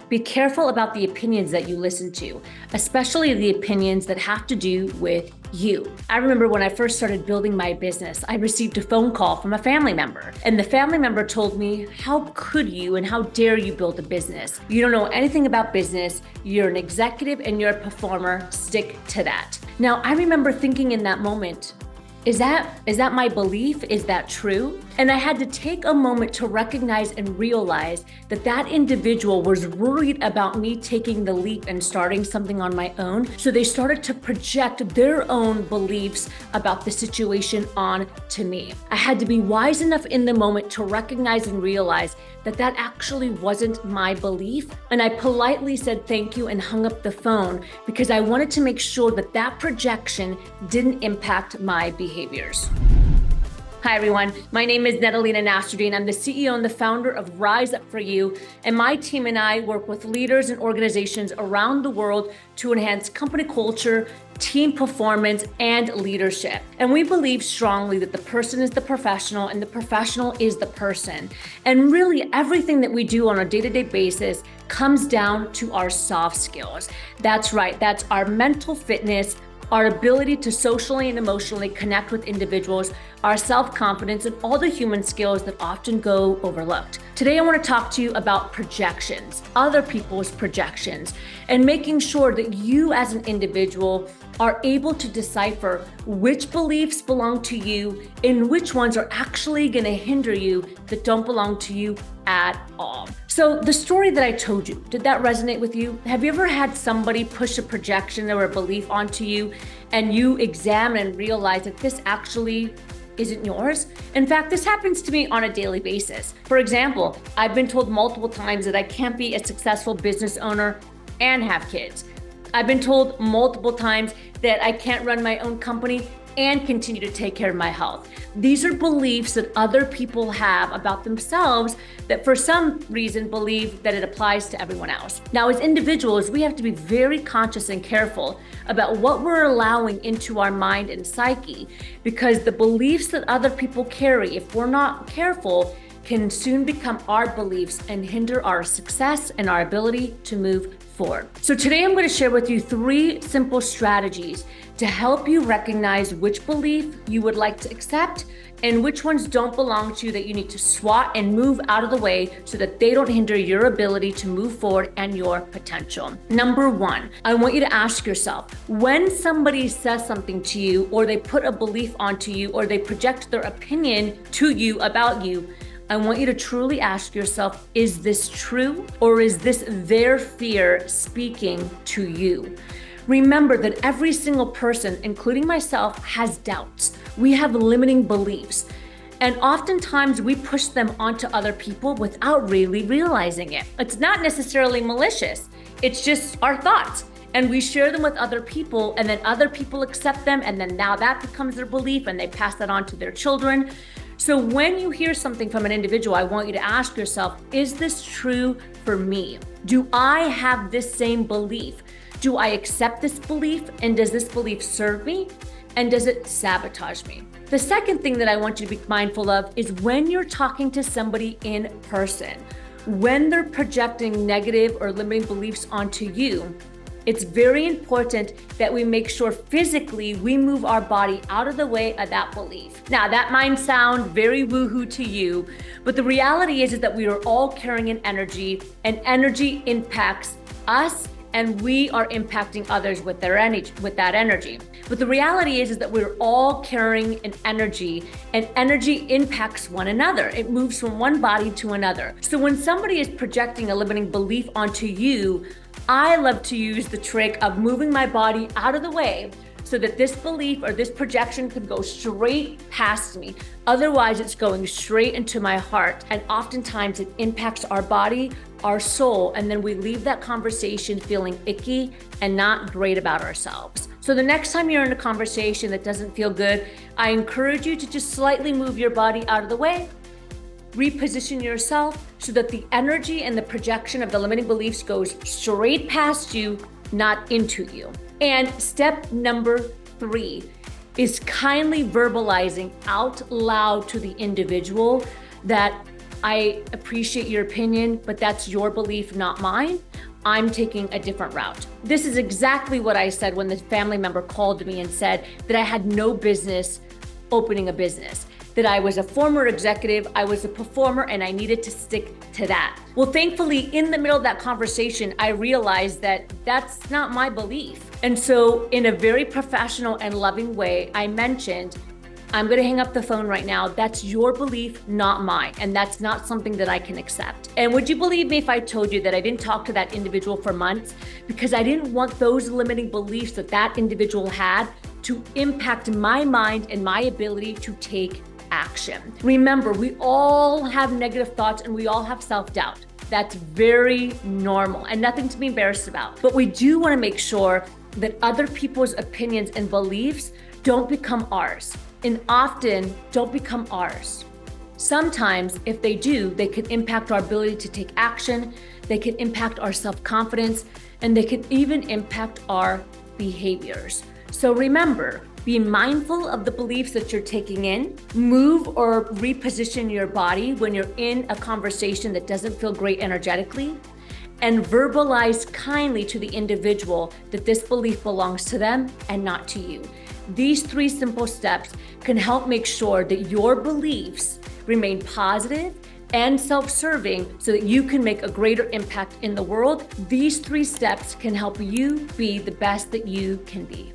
Be careful about the opinions that you listen to, especially the opinions that have to do with you. I remember when I first started building my business, I received a phone call from a family member, and the family member told me, "How could you and how dare you build a business? You don't know anything about business. You're an executive and you're a performer. Stick to that." Now, I remember thinking in that moment, is that my belief? Is that true? And I had to take a moment to recognize and realize that that individual was worried about me taking the leap and starting something on my own. So they started to project their own beliefs about the situation on to me. I had to be wise enough in the moment to recognize and realize that that actually wasn't my belief. And I politely said thank you and hung up the phone because I wanted to make sure that that projection didn't impact my behaviors. Hi everyone, my name is Natalina Nastradine. I'm the CEO and the founder of Rise Up For You, and my team and I work with leaders and organizations around the world to enhance company culture, team performance, and leadership. And we believe strongly that the person is the professional and the professional is the person. And really everything that we do on a day-to-day basis comes down to our soft skills. That's right, that's our mental fitness, our ability to socially and emotionally connect with individuals, our self-confidence, and all the human skills that often go overlooked. Today, I want to talk to you about projections, other people's projections, and making sure that you as an individual are able to decipher which beliefs belong to you and which ones are actually going to hinder you that don't belong to you at all. So the story that I told you, did that resonate with you? Have you ever had somebody push a projection or a belief onto you and you examine and realize that this actually isn't yours? In fact, this happens to me on a daily basis. For example, I've been told multiple times that I can't be a successful business owner and have kids. I've been told multiple times that I can't run my own company and continue to take care of my health. These are beliefs that other people have about themselves that for some reason believe that it applies to everyone else. Now, as individuals, we have to be very conscious and careful about what we're allowing into our mind and psyche, because the beliefs that other people carry, if we're not careful, can soon become our beliefs and hinder our success and our ability to move forward. So today I'm going to share with you 3 simple strategies to help you recognize which belief you would like to accept and which ones don't belong to you that you need to swat and move out of the way so that they don't hinder your ability to move forward and your potential. Number 1, I want you to ask yourself, when somebody says something to you, or they put a belief onto you, or they project their opinion to you about you, I want you to truly ask yourself, is this true, or is this their fear speaking to you? Remember that every single person, including myself, has doubts. We have limiting beliefs. And oftentimes we push them onto other people without really realizing it. It's not necessarily malicious. It's just our thoughts. And we share them with other people, and then other people accept them, and then now that becomes their belief, and they pass that on to their children. So when you hear something from an individual, I want you to ask yourself, is this true for me? Do I have this same belief? Do I accept this belief? And does this belief serve me? And does it sabotage me? The second thing that I want you to be mindful of is when you're talking to somebody in person, when they're projecting negative or limiting beliefs onto you, it's very important that we make sure physically we move our body out of the way of that belief. Now, that might sound very woohoo to you, but the reality is that we are all carrying an energy, and energy impacts us, and we are impacting others with that energy. But the reality is that we're all carrying an energy, and energy impacts one another. It moves from one body to another. So when somebody is projecting a limiting belief onto you, I love to use the trick of moving my body out of the way so that this belief or this projection could go straight past me. Otherwise, it's going straight into my heart. And oftentimes it impacts our body, our soul, and then we leave that conversation feeling icky and not great about ourselves. So the next time you're in a conversation that doesn't feel good, I encourage you to just slightly move your body out of the way, reposition yourself so that the energy and the projection of the limiting beliefs goes straight past you, not into you. And step number 3 is kindly verbalizing out loud to the individual that I appreciate your opinion, but that's your belief, not mine. I'm taking a different route. This is exactly what I said when the family member called me and said that I had no business opening a business, that I was a former executive, I was a performer, and I needed to stick to that. Well, thankfully, in the middle of that conversation, I realized that that's not my belief. And so in a very professional and loving way, I mentioned, I'm going to hang up the phone right now. That's your belief, not mine. And that's not something that I can accept. And would you believe me if I told you that I didn't talk to that individual for months because I didn't want those limiting beliefs that that individual had to impact my mind and my ability to take action. Remember, we all have negative thoughts and we all have self-doubt. That's very normal and nothing to be embarrassed about. But we do want to make sure that other people's opinions and beliefs don't become ours. And often don't become ours. Sometimes, if they do, they can impact our ability to take action, they can impact our self-confidence, and they can even impact our behaviors. So remember, be mindful of the beliefs that you're taking in, move or reposition your body when you're in a conversation that doesn't feel great energetically, and verbalize kindly to the individual that this belief belongs to them and not to you. These 3 simple steps can help make sure that your beliefs remain positive and self-serving so that you can make a greater impact in the world. These 3 steps can help you be the best that you can be.